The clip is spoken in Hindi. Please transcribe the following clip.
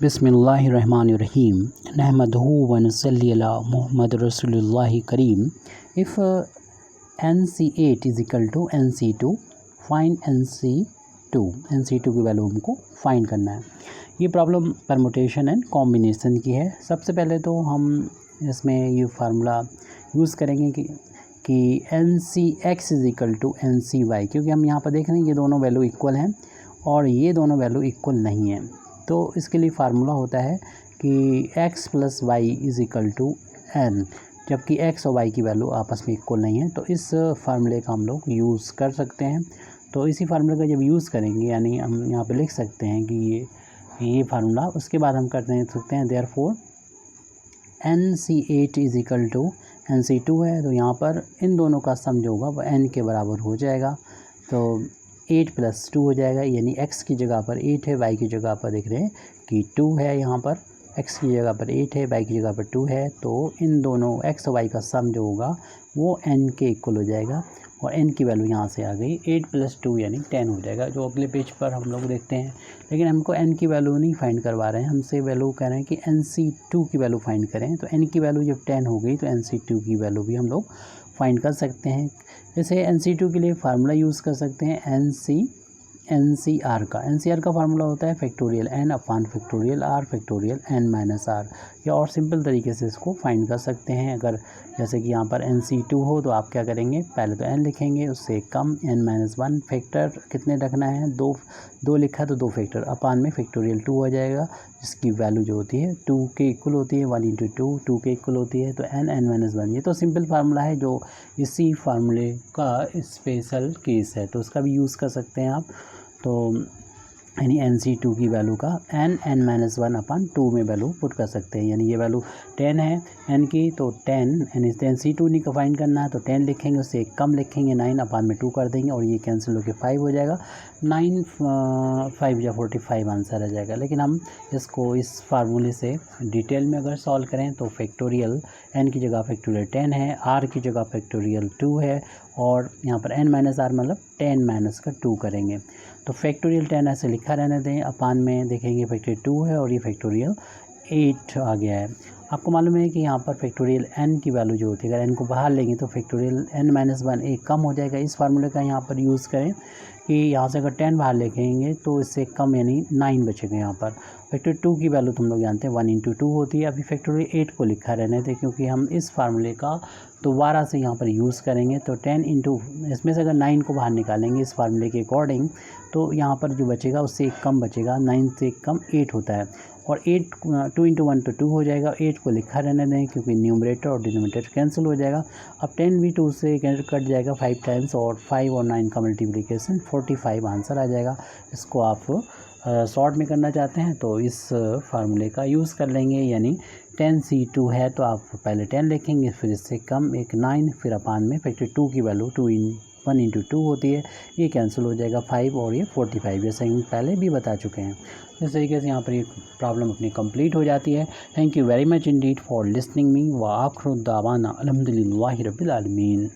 बिस्मिल्लाहिर्रहमानिर्रहीम नहमदहू व नसल्ली अला मुहम्मद रसूलुल्लाह करीम। If NC8 is equal to NC2, find NC2 की वैल्यू हमको फाइंड करना है। ये प्रॉब्लम परमुटेशन एंड कॉम्बिनेशन की है। सबसे पहले तो हम इसमें ये फार्मूला यूज़ करेंगे कि NCX is equal to NCY, क्योंकि हम यहाँ पर देख रहे हैं ये दोनों वैल्यू इक्वल हैं और ये दोनों वैल्यू इक्वल नहीं हैं। तो इसके लिए फार्मूला होता है कि x plus y is equal to n, जबकि x और y की वैल्यू आपस में इक्वल नहीं है। तो इस फार्मूले का हम लोग यूज़ कर सकते हैं। तो इसी फार्मूले का जब यूज़ करेंगे, यानी हम यहाँ पे लिख सकते हैं कि ये फार्मूला, उसके बाद हम करते सकते हैं therefore NC8 is equal to NC2 है। तो यहाँ पर इन दोनों का सम जो होगा वो n के बराबर हो जाएगा। तो 8 प्लस 2 हो जाएगा, यानी x की जगह पर 8 है, y की जगह पर देख रहे हैं कि 2 है। यहाँ पर x की जगह पर 8 है, y की जगह पर 2 है। तो इन दोनों x और y का सम जो होगा वो n के इक्वल हो जाएगा और n की वैल्यू यहाँ से आ गई 8 प्लस 2 यानी 10 हो जाएगा, जो अगले पेज पर हम लोग देखते हैं। लेकिन हमको n की वैल्यू नहीं फाइंड करवा रहे हैं, हमसे वैल्यू कह रहे हैं कि NC2 की वैल्यू फाइंड करें। तो n की वैल्यू जब 10 हो गई तो NC2 की वैल्यू भी हम लोग फाइंड कर सकते हैं। जैसे NC2 के लिए फार्मूला यूज़ कर सकते हैं NCR का फार्मूला होता है factorial n upon factorial r factorial n minus r। या और सिंपल तरीके से इसको फाइंड कर सकते हैं। अगर जैसे कि यहाँ पर NC2 हो तो आप क्या करेंगे, पहले तो n लिखेंगे, उससे कम n माइनस 1, फैक्टर कितने रखना है, दो लिखा है तो 2 फैक्टर अपान में फैक्टोरियल 2 हो जाएगा, जिसकी वैल्यू जो होती है 2 के इक्वल होती है। 1 इंटू 2 के इक्वल होती है। तो n माइनस 1, ये तो सिंपल फार्मूला है जो इसी फार्मूले का स्पेशल केस है, तो उसका भी यूज़ कर सकते हैं आप। तो यानी NC2 की वैल्यू का n माइनस 1 अपान 2 में वैल्यू पुट कर सकते हैं। यानी ये वैल्यू 10 है n की, तो 10 यानी NC2 नहीं को फाइंड करना है तो 10 लिखेंगे, उससे एक कम लिखेंगे, 9 अपान में 2 कर देंगे और ये कैंसिल होकर 5 हो जाएगा। 9 5 या 45 आंसर आ जाएगा। लेकिन हम इसको इस फार्मूले से डिटेल में अगर सॉल्व करें तो फैक्टोरियल n की जगह फैक्टोरियल 10 है, r की जगह फैक्टोरियल 2 है और यहाँ पर n माइनस r मतलब 10 माइनस का 2 करेंगे। तो फैक्टोरियल 10 ऐसे लिखा रहने दें, अपान में देखेंगे फैक्टोरियल 2 है और ये फैक्टोरियल 8 आ गया है। आपको मालूम है कि यहाँ पर फैक्टोरियल n की वैल्यू जो होती है, अगर n को बाहर लेंगे तो फैक्टोरियल n माइनस 1 एक कम हो जाएगा। इस फार्मूले का यहाँ पर यूज़ करें कि यहाँ से अगर 10 बाहर लेंगे तो इससे कम यानी 9 बचेगा। यहाँ पर फैक्टोरियल 2 की वैल्यू तुम लोग जानते हैं 1 इंटू 2 होती है। अभी फैक्टोरियल 8 को लिखा रहने थे, क्योंकि हम इस फार्मूले का दोबारा से यहाँ पर यूज़ करेंगे। तो 10 इंटू, इसमें से अगर 9 को बाहर निकालेंगे इस फार्मूले के अकॉर्डिंग, तो यहाँ पर जो बचेगा उससे एक कम बचेगा, 9 से एक कम 8 होता है और 8 2 इंटू 1 तो 2 हो जाएगा। 8 को लिखा रहने दें क्योंकि न्यूमरेटर और डिनोमिनेटर कैंसिल हो जाएगा। अब 10 भी 2 से कट जाएगा 5 टाइम्स और 5 और 9 का मल्टीप्लिकेशन 45 आंसर आ जाएगा। इसको आप शॉर्ट में करना चाहते हैं तो इस फार्मूले का यूज़ कर लेंगे। यानी 10C2 है तो आप पहले 10 लिखेंगे, फिर इससे कम एक 9, फिर अपान में फैक्टर 2 की वैल्यू 1 इंटू 2 होती है, ये कैंसिल हो जाएगा 5 और ये 45, जैसे हम पहले भी बता चुके हैं। इस तरीके से यहाँ पर ये प्रॉब्लम अपनी कंप्लीट हो जाती है। Thank you very much Indeed for listening me व आखिर दावाना अल्हम्दुलिल्लाहि रब्बिल आलमीन।